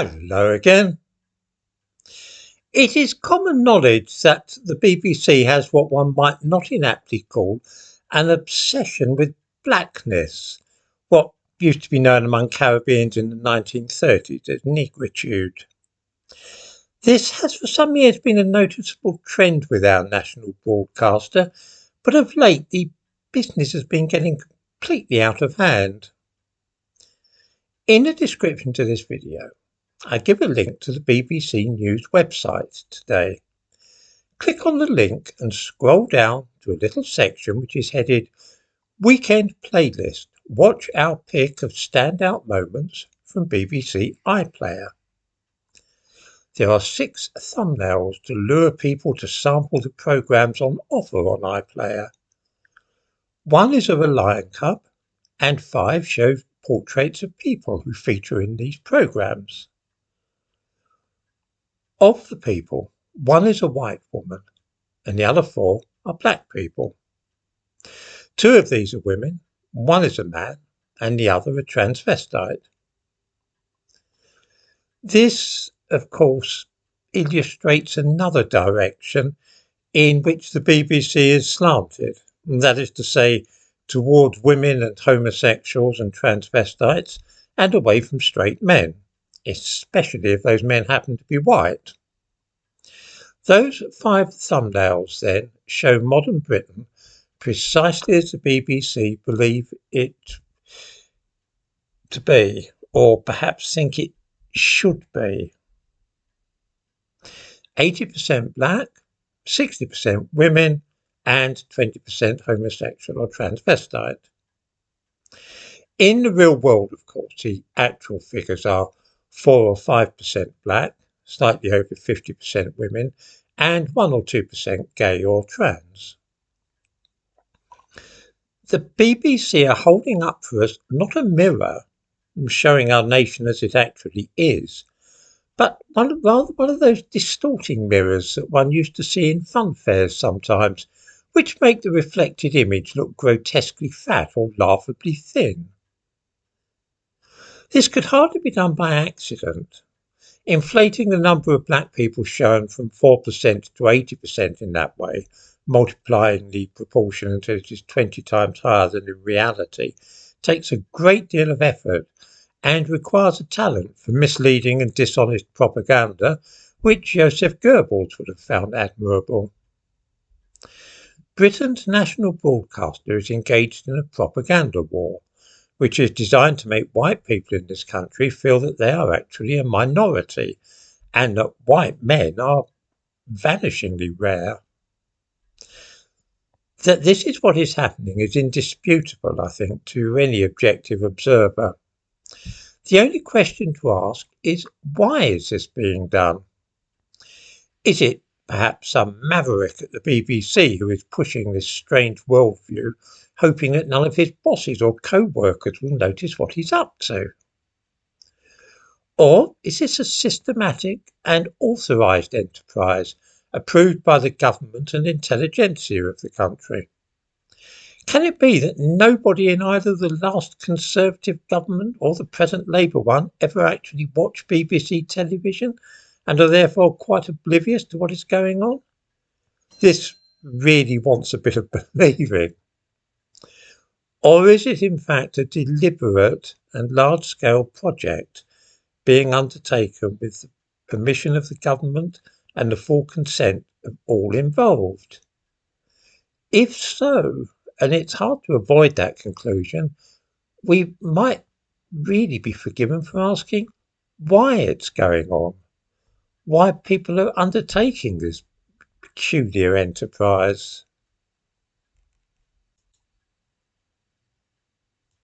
Hello again. It is common knowledge that the BBC has what one might not inaptly call an obsession with blackness, what used to be known among Caribbeans in the 1930s as negritude. This has for some years been a noticeable trend with our national broadcaster, but of late the business has been getting completely out of hand. In the description to this video, I give a link to the BBC News website today. Click on the link and scroll down to a little section which is headed Weekend Playlist. Watch our pick of standout moments from BBC iPlayer. There are 6 thumbnails to lure people to sample the programmes on offer on iPlayer. 1 is of a lion cub and 5 show portraits of people who feature in these programmes. Of the people, 1 is a white woman and the other 4 are black people. 2 of these are women, 1 is a man and the other a transvestite. This, of course, illustrates another direction in which the BBC is slanted, and that is to say, towards women and homosexuals and transvestites and away from straight men, especially if those men happen to be white. Those 5 thumbnails, then, show modern Britain precisely as the BBC believe it to be, or perhaps think it should be. 80% black, 60% women, and 20% homosexual or transvestite. In the real world, of course, the actual figures are 4 or 5% black, slightly over 50% women, and 1 or 2% gay or trans. The BBC are holding up for us not a mirror showing our nation as it actually is, but rather one of those distorting mirrors that one used to see in fun fairs sometimes, which make the reflected image look grotesquely fat or laughably thin. This could hardly be done by accident. Inflating the number of black people shown from 4% to 80% in that way, multiplying the proportion until it is 20 times higher than in reality, takes a great deal of effort and requires a talent for misleading and dishonest propaganda, which Joseph Goebbels would have found admirable. Britain's national broadcaster is engaged in a propaganda war, which is designed to make white people in this country feel that they are actually a minority and that white men are vanishingly rare. That this is what is happening is indisputable, I think, to any objective observer. The only question to ask is, why is this being done? Is it perhaps some maverick at the BBC who is pushing this strange worldview, hoping that none of his bosses or co-workers will notice what he's up to? Or is this a systematic and authorised enterprise approved by the government and intelligentsia of the country? Can it be that nobody in either the last Conservative government or the present Labour one ever actually watched BBC television and are therefore quite oblivious to what is going on? This really wants a bit of believing. Or is it in fact a deliberate and large-scale project being undertaken with the permission of the government and the full consent of all involved? If so, and it's hard to avoid that conclusion, we might really be forgiven for asking why it's going on, why people are undertaking this peculiar enterprise.